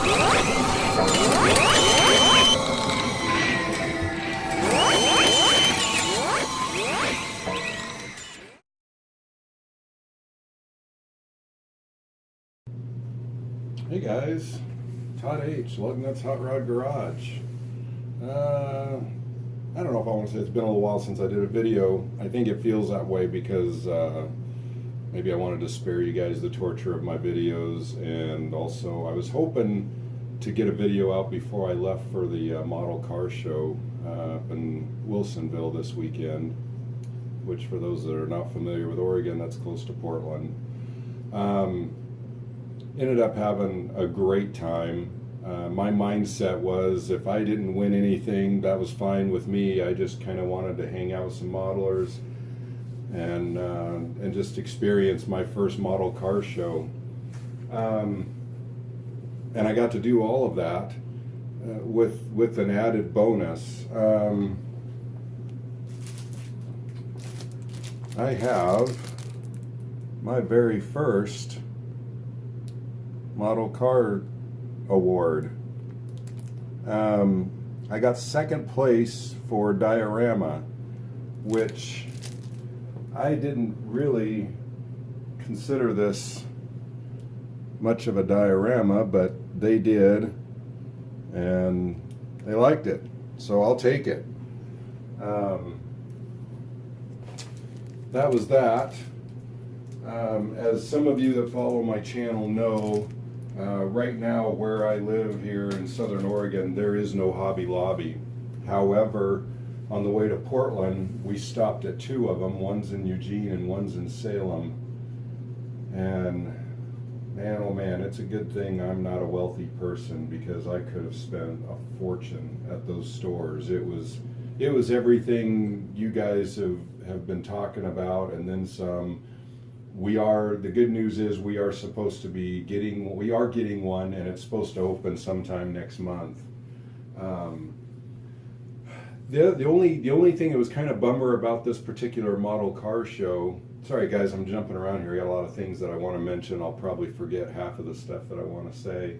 Hey guys, Todd H, Lug Nuts Hot Rod Garage. I don't know if I want to say it's been a little while since I did a video. I think it feels that way because maybe I wanted to spare you guys the torture of my videos, and also I was hoping to get a video out before I left for the model car show up in Wilsonville this weekend, which for those that are not familiar with Oregon, that's close to Portland. Ended up having a great time. My mindset was if I didn't win anything, that was fine with me. I just kind of wanted to hang out with some modelers and just experience my first model car show. And I got to do all of that with an added bonus. I have my very first model car award. I got second place for diorama, which I didn't really consider this much of a diorama, but they did, and they liked it, so I'll take it. That was that. As some of you that follow my channel know, right now where I live here in Southern Oregon, there is no Hobby Lobby. However, on the way to Portland, we stopped at two of them. One's in Eugene and one's in Salem. And man, oh man, it's a good thing I'm not a wealthy person, because I could have spent a fortune at those stores. It was everything you guys have been talking about, and then some. The good news is we are supposed to be getting one, and it's supposed to open sometime next month. The only thing that was kind of bummer about this particular model car show, sorry guys, I'm jumping around here, I got a lot of things that I want to mention, I'll probably forget half of the stuff that I want to say,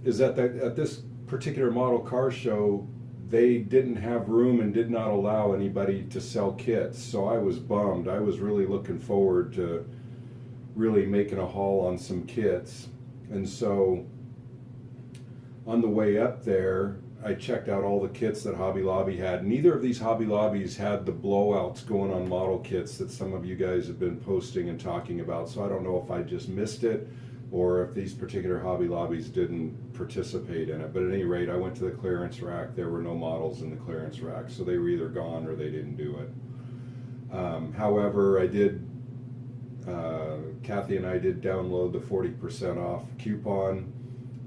is that at this particular model car show, they didn't have room and did not allow anybody to sell kits, so I was bummed. I was really looking forward to really making a haul on some kits. And so on the way up there, I checked out all the kits that Hobby Lobby had. Neither of these Hobby Lobbies had the blowouts going on model kits that some of you guys have been posting and talking about, so I don't know if I just missed it or if these particular Hobby Lobbies didn't participate in it. But at any rate, I went to the clearance rack. There were no models in the clearance rack, so they were either gone or they didn't do it. However, I did, Kathy and I did download the 40% off coupon,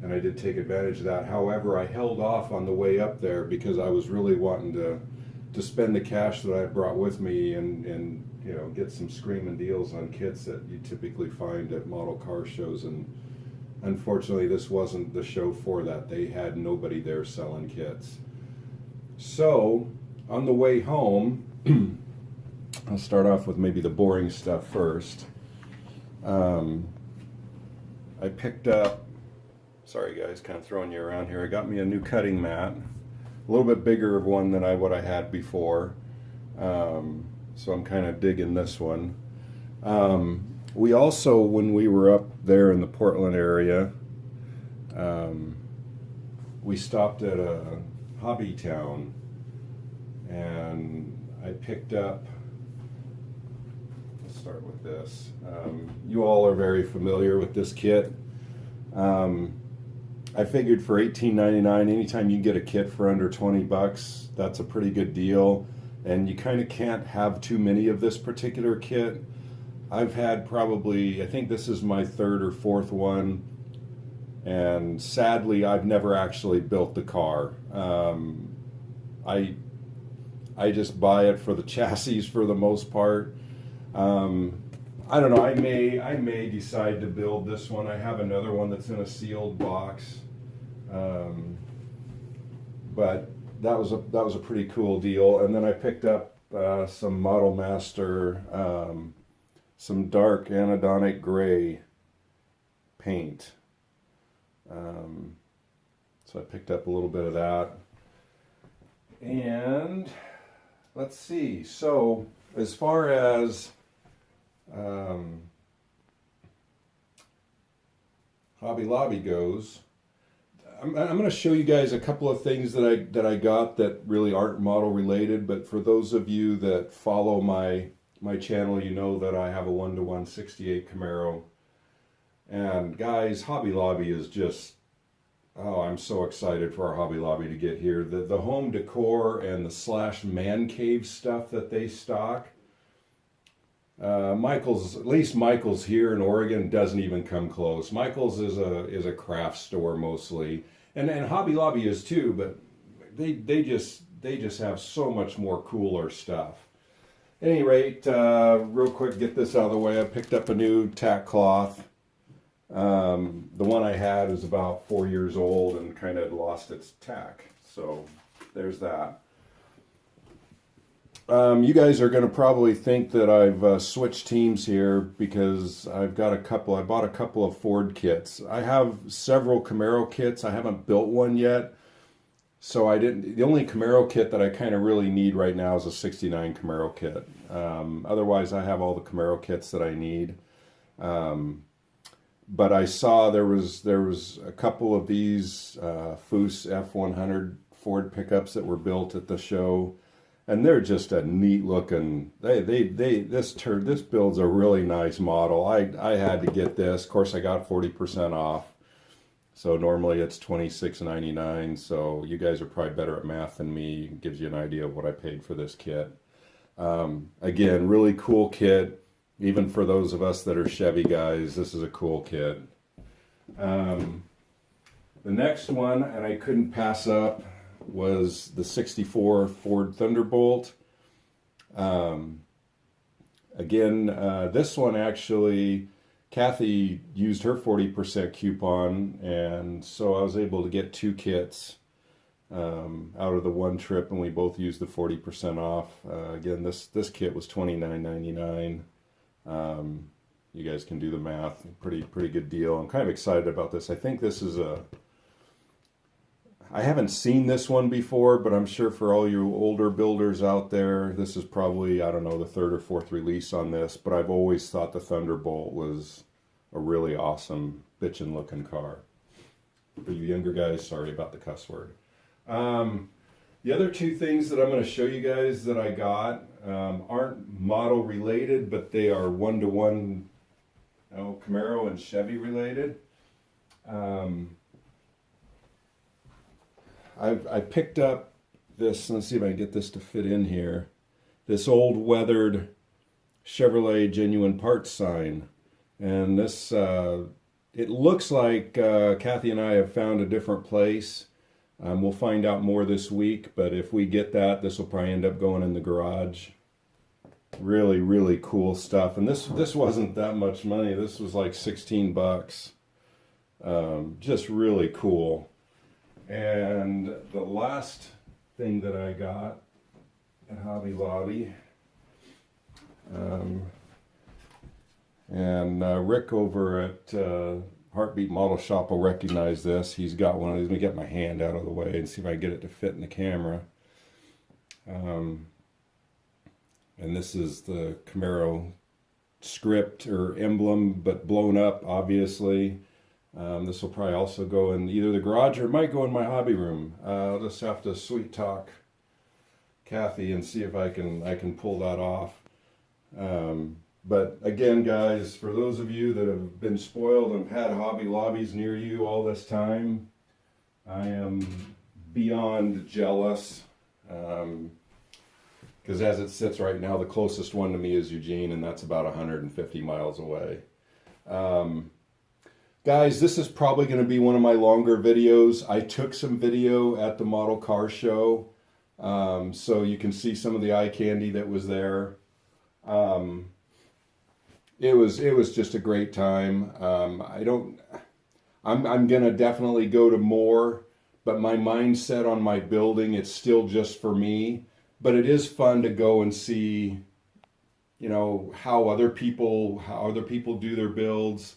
and I did take advantage of that. However, I held off on the way up there because I was really wanting to spend the cash that I brought with me and you know, get some screaming deals on kits that you typically find at model car shows. And unfortunately, this wasn't the show for that. They had nobody there selling kits. So on the way home, I'll start off with maybe the boring stuff first. I picked up, sorry guys, kind of throwing you around here. I got me a new cutting mat, a little bit bigger of one than what I had before. So I'm kind of digging this one. We also, when we were up there in the Portland area, we stopped at a Hobby Town, and I picked up, let's start with this. You all are very familiar with this kit. I figured for $18.99, anytime you can get a kit for under 20 bucks, that's a pretty good deal. And you kind of can't have too many of this particular kit. I've had probably, I think this is my third or fourth one, and sadly I've never actually built the car. I just buy it for the chassis for the most part. I don't know, I may decide to build this one. I have another one that's in a sealed box, but that was a pretty cool deal. And then I picked up some Model Master, some dark anodonic gray paint. So I picked up a little bit of that. And let's see. So as far as Hobby Lobby goes, I'm going to show you guys a couple of things that I got that really aren't model related. But for those of you that follow my channel, you know that I have a 1-to-1 '68 Camaro. And guys, Hobby Lobby is just, oh, I'm so excited for our Hobby Lobby to get here. The home decor and the slash man cave stuff that they stock. Michael's, at least Michael's here in Oregon, doesn't even come close. Michael's is a craft store mostly, and Hobby Lobby is too. But they just have so much more cooler stuff. At any rate, real quick, get this out of the way. I picked up a new Tack Cloth. The one I had is about 4 years old and kind of lost its tack. So there's that. You guys are going to probably think that I've switched teams here because I bought a couple of Ford kits. I have several Camaro kits. I haven't built one yet. So the only Camaro kit that I kind of really need right now is a '69 Camaro kit. Otherwise I have all the Camaro kits that I need. But I saw there was a couple of these Foose F100 Ford pickups that were built at the show, and they're just a neat looking. This build's a really nice model. I had to get this. Of course, I got 40% off. So normally it's $26.99. So you guys are probably better at math than me. It gives you an idea of what I paid for this kit. Again, really cool kit. Even for those of us that are Chevy guys, this is a cool kit. The next one, and I couldn't pass up, was the '64 Ford Thunderbolt. Again, this one actually, Kathy used her 40% coupon, and so I was able to get two kits out of the one trip, and we both used the 40% off. Again, this kit was $29.99. You guys can do the math. Pretty good deal. I'm kind of excited about this. I think this is I haven't seen this one before, but I'm sure for all you older builders out there, this is probably, I don't know, the third or fourth release on this, but I've always thought the Thunderbolt was a really awesome, bitchin' looking car. For you younger guys, sorry about the cuss word. The other two things that I'm going to show you guys that I got aren't model related, but they are 1-to-1 Camaro and Chevy related. I picked up this, let's see if I can get this to fit in here, this old weathered Chevrolet Genuine Parts sign. And this, it looks like Kathy and I have found a different place. We'll find out more this week, but if we get that, this will probably end up going in the garage. Really, really cool stuff. And this wasn't that much money. This was like 16 bucks. Just really cool. And the last thing that I got at Hobby Lobby, and Rick over at Heartbeat Model Shop will recognize this. He's got one of these. Let me get my hand out of the way and see if I can get it to fit in the camera. And this is the Camaro script or emblem, but blown up, obviously. This will probably also go in either the garage or it might go in my hobby room. I'll just have to sweet talk Kathy and see if I can pull that off. But again, guys, for those of you that have been spoiled and had Hobby Lobbies near you all this time, I am beyond jealous. Because as it sits right now, the closest one to me is Eugene, and that's about 150 miles away. Guys, this is probably going to be one of my longer videos. I took some video at the model car show, so you can see some of the eye candy that was there. It was just a great time. I'm gonna definitely go to more, but my mindset on my building, it's still just for me. But it is fun to go and see, you know, how other people do their builds.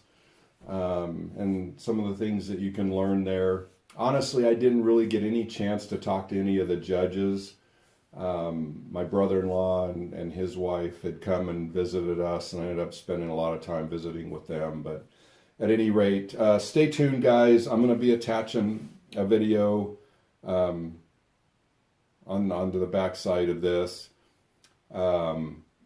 and some of the things that you can learn there. Honestly, I didn't really get any chance to talk to any of the judges. My brother-in-law and his wife had come and visited us, and I ended up spending a lot of time visiting with them. But at any rate, stay tuned, guys. I'm going to be attaching a video onto the back side of this.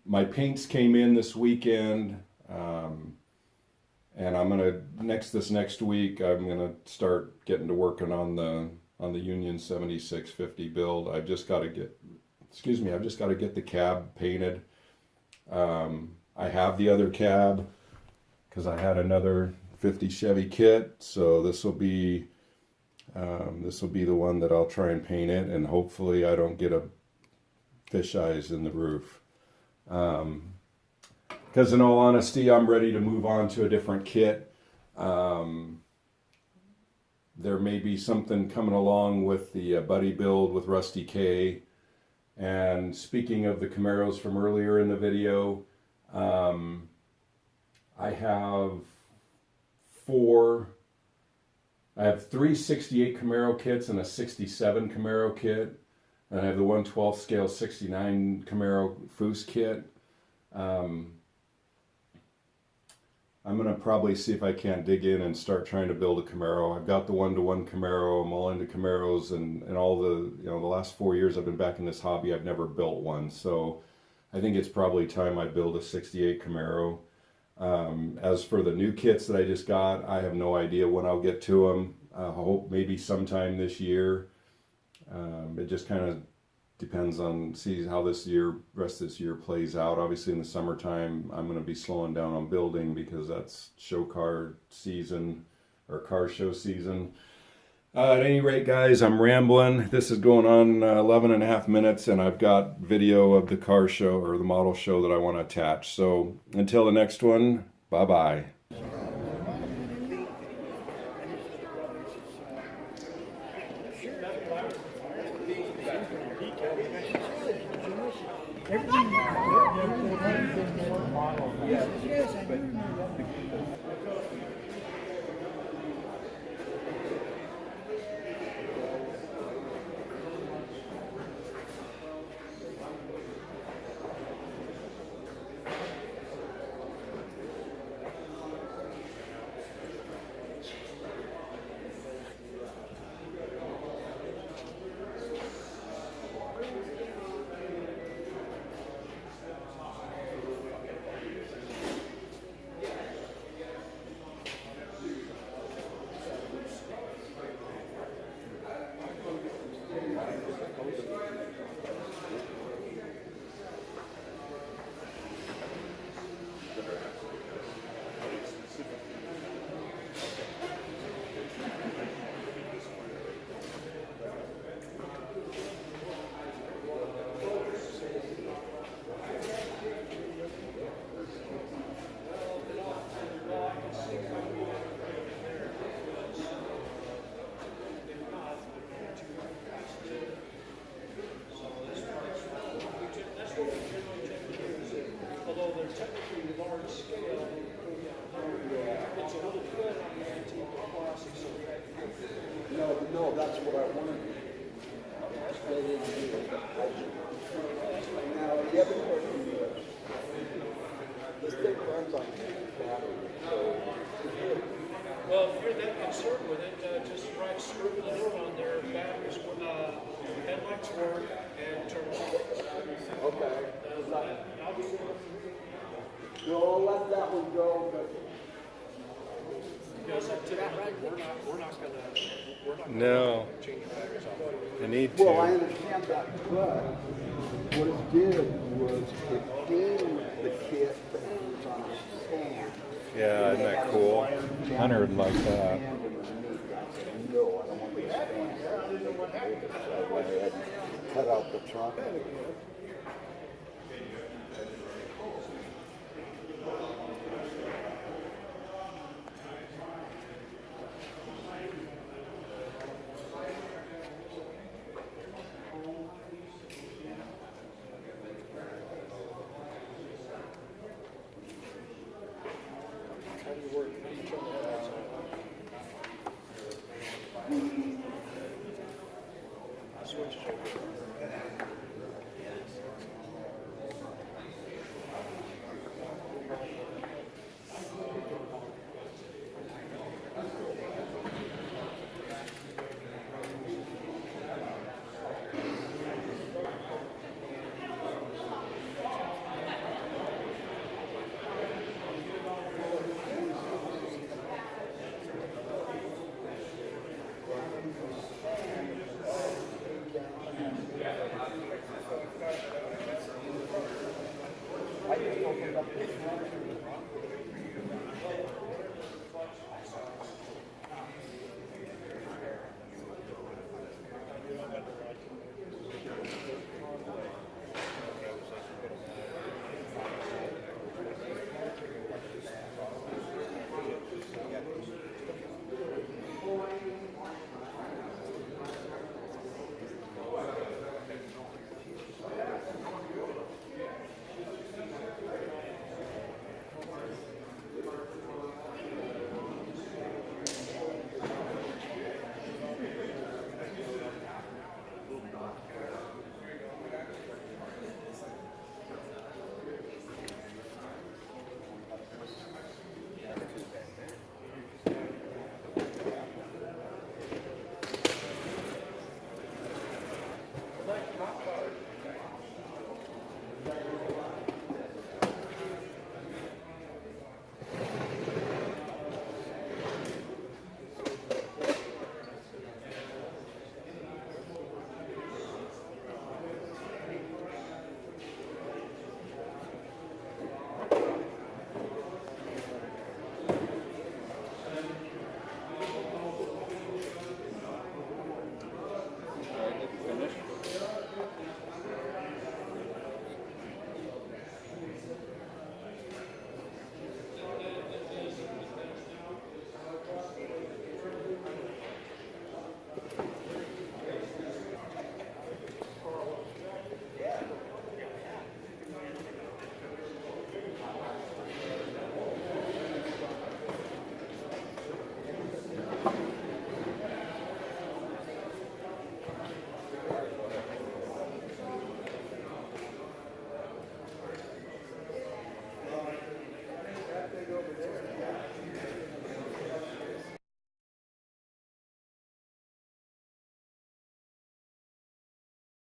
My paints came in this weekend, and I'm gonna this next week I'm gonna start getting to working on the Union 7650 build. I've just got to get the cab painted. I have the other cab because I had another 50 Chevy kit, so this will be the one that I'll try and paint it, and hopefully I don't get a fish eyes in the roof. Because in all honesty, I'm ready to move on to a different kit. There may be something coming along with the buddy build with Rusty K. And speaking of the Camaros from earlier in the video, I have 3 68 Camaro kits and a 67 Camaro kit. And I have the 1/12 scale 69 Camaro Foose kit. I'm going to probably see if I can't dig in and start trying to build a Camaro. I've got the 1-to-1 Camaro. I'm all into Camaros, and all the last 4 years I've been back in this hobby, I've never built one. So I think it's probably time I build a 68 Camaro. As for the new kits that I just got, I have no idea when I'll get to them. I hope maybe sometime this year. It just kind of depends on how rest of this year plays out. Obviously in the summertime I'm going to be slowing down on building because that's show car season or car show season. At any rate, guys, I'm rambling. This is going on 11 and a half minutes, and I've got video of the car show or the model show that I want to attach. So until the next one, bye bye. No, that's what I wanted to do. They didn't do it. Now, the other question is, this thing runs on battery, so... Well, if you're that concerned with it, just write scribble the note on there, batteries, headlights work, and turn on. Okay. No, I'll let that one go, but... Because we're not No. change batteries off. I need Well, I to. understand that, but what it did was it gave the kit that was on a stand. Yeah, isn't that cool? Hunter would like that. Stand underneath. I said, no, I don't want the stand. So I went ahead and cut out the trunk. How do you work? How do you turn the headlights on?